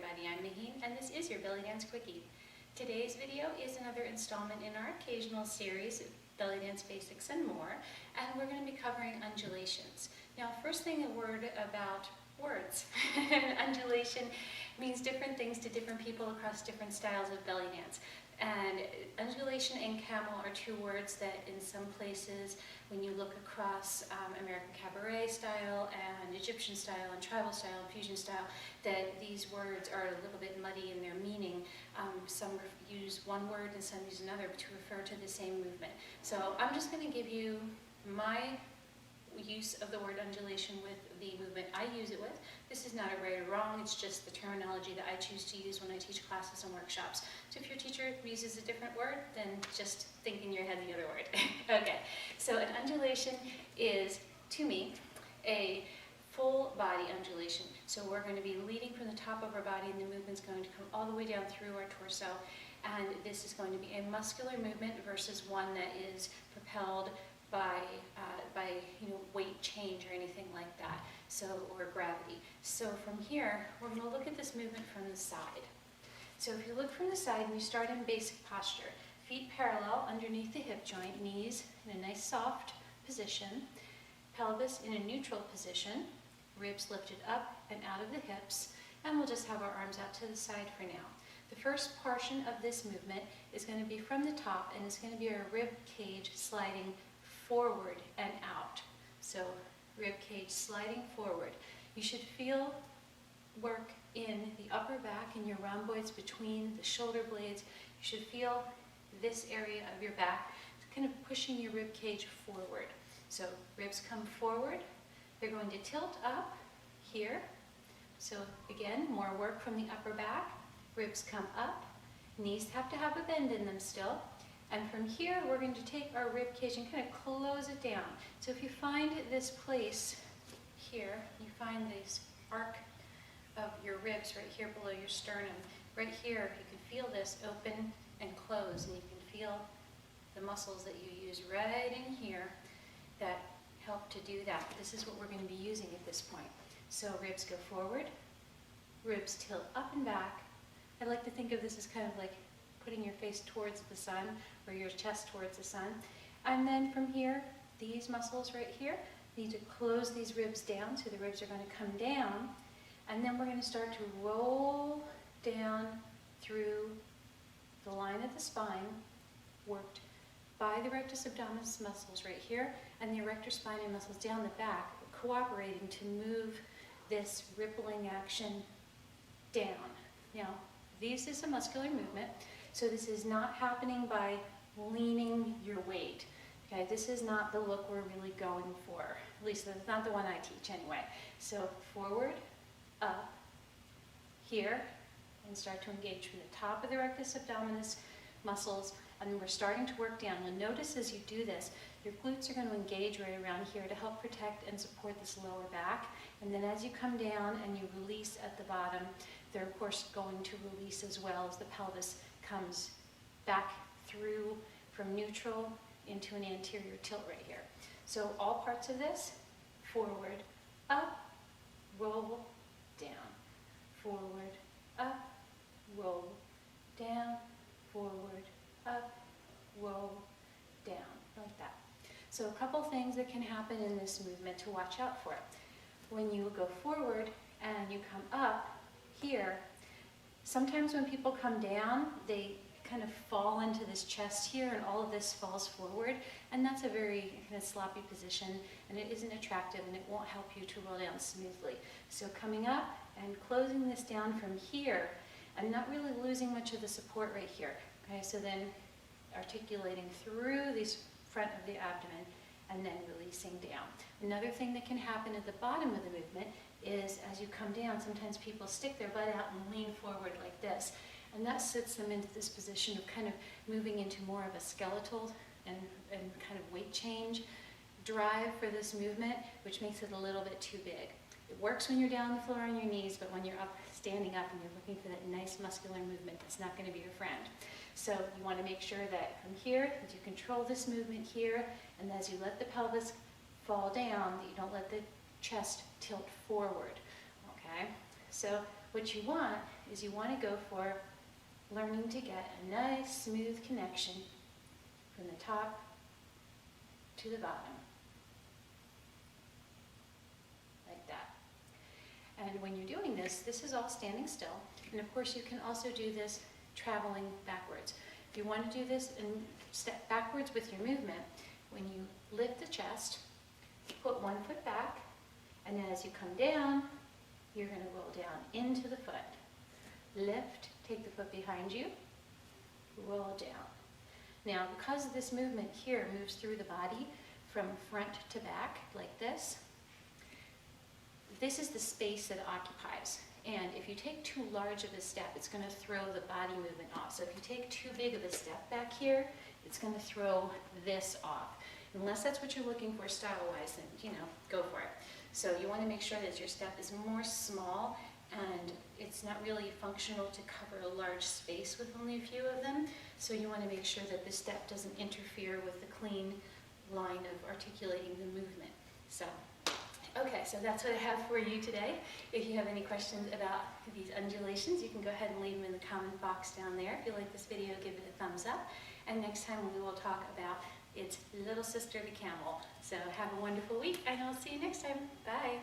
everybody, I'm Mahin, and this is your Bellydance Quickie. Today's video is another installment in our occasional series, Bellydance Basics and More, and we're going to be covering undulations. Now, first thing, a word about words. Undulation means different things to different people across different styles of belly dance. And undulation and camel are two words that in some places, when you look across American cabaret style and Egyptian style and tribal style and fusion style, that these words are a little bit muddy in their meaning. Some use one word and some use another to refer to the same movement. So I'm just going to give you my use of the word undulation with the movement I use it with. This is not a right or wrong, it's just the terminology that I choose to use when I teach classes and workshops. So if your teacher uses a different word, then just think in your head the other word. Okay, so an undulation is, to me, a full body undulation. So we're going to be leading from the top of our body and the movement's going to come all the way down through our torso. And this is going to be a muscular movement versus one that is propelled by weight change or anything like that, or gravity. So from here, we're going to look at this movement from the side. So if you look from the side and you start in basic posture, feet parallel underneath the hip joint, knees in a nice soft position, pelvis in a neutral position, ribs lifted up and out of the hips, and we'll just have our arms out to the side for now. The first portion of this movement is going to be from the top, and it's going to be our rib cage sliding forward and out. So rib cage sliding forward. You should feel work in the upper back and your rhomboids between the shoulder blades. You should feel this area of your back kind of pushing your rib cage forward. So ribs come forward. They're going to tilt up here. So again, more work from the upper back. Ribs come up. Knees have to have a bend in them still. And from here, we're going to take our rib cage and kind of close it down. So if you find this place here, you find this arc of your ribs right here below your sternum. Right here, you can feel this open and close, and you can feel the muscles that you use right in here that help to do that. This is what we're going to be using at this point. So ribs go forward, ribs tilt up and back. I like to think of this as kind of like putting your face towards the sun or your chest towards the sun. And then from here, these muscles right here need to close these ribs down, so the ribs are going to come down. And then we're going to start to roll down through the line of the spine, worked by the rectus abdominis muscles right here, and the erector spinae muscles down the back, cooperating to move this rippling action down. Now, this is a muscular movement. So this is not happening by leaning your weight. Okay, this is not the look we're really going for. At least that's not the one I teach anyway. So forward, up, here, and start to engage from the top of the rectus abdominis muscles, and we're starting to work down. You'll notice as you do this, your glutes are going to engage right around here to help protect and support this lower back. And then as you come down and you release at the bottom, they're of course going to release as well as the pelvis comes back through from neutral into an anterior tilt right here. So all parts of this, forward, up, roll, down, forward, up, roll, down, forward, up, roll, down, like that. So a couple things that can happen in this movement to watch out for. When you go forward and you come up here, sometimes when people come down, they kind of fall into this chest here and all of this falls forward, and that's a very kind of sloppy position, and it isn't attractive and it won't help you to roll down smoothly. So coming up and closing this down from here, I'm not really losing much of the support right here. Okay, so then articulating through the front of the abdomen and then releasing down. Another thing that can happen at the bottom of the movement is as you come down, sometimes people stick their butt out and lean forward like this. And that sits them into this position of kind of moving into more of a skeletal and kind of weight change drive for this movement, which makes it a little bit too big. It works when you're down on the floor on your knees, but when you're up, standing up and you're looking for that nice muscular movement, that's not going to be your friend. So you want to make sure that from here, that you control this movement here, and as you let the pelvis fall down, that you don't let the chest tilt forward. Okay? So what you want is you want to go for learning to get a nice smooth connection from the top to the bottom, like that. And when you're doing this, this is all standing still. And of course you can also do this traveling backwards. If you want to do this and step backwards with your movement, when you lift the chest, put one foot back, and then as you come down, you're going to roll down into the foot. Lift, take the foot behind you, roll down. Now, because this movement here moves through the body from front to back, like this is the space that it occupies. And if you take too large of a step, it's going to throw the body movement off. So if you take too big of a step back here, it's going to throw this off. Unless that's what you're looking for style-wise, then, you know, go for it. So you want to make sure that your step is more small and it's not really functional to cover a large space with only a few of them. So you want to make sure that this step doesn't interfere with the clean line of articulating the movement. So, okay, so that's what I have for you today. If you have any questions about these undulations, you can go ahead and leave them in the comment box down there. If you like this video, give it a thumbs up. And next time we will talk about its little sister, the camel. So have a wonderful week, and I'll see you next time. Bye.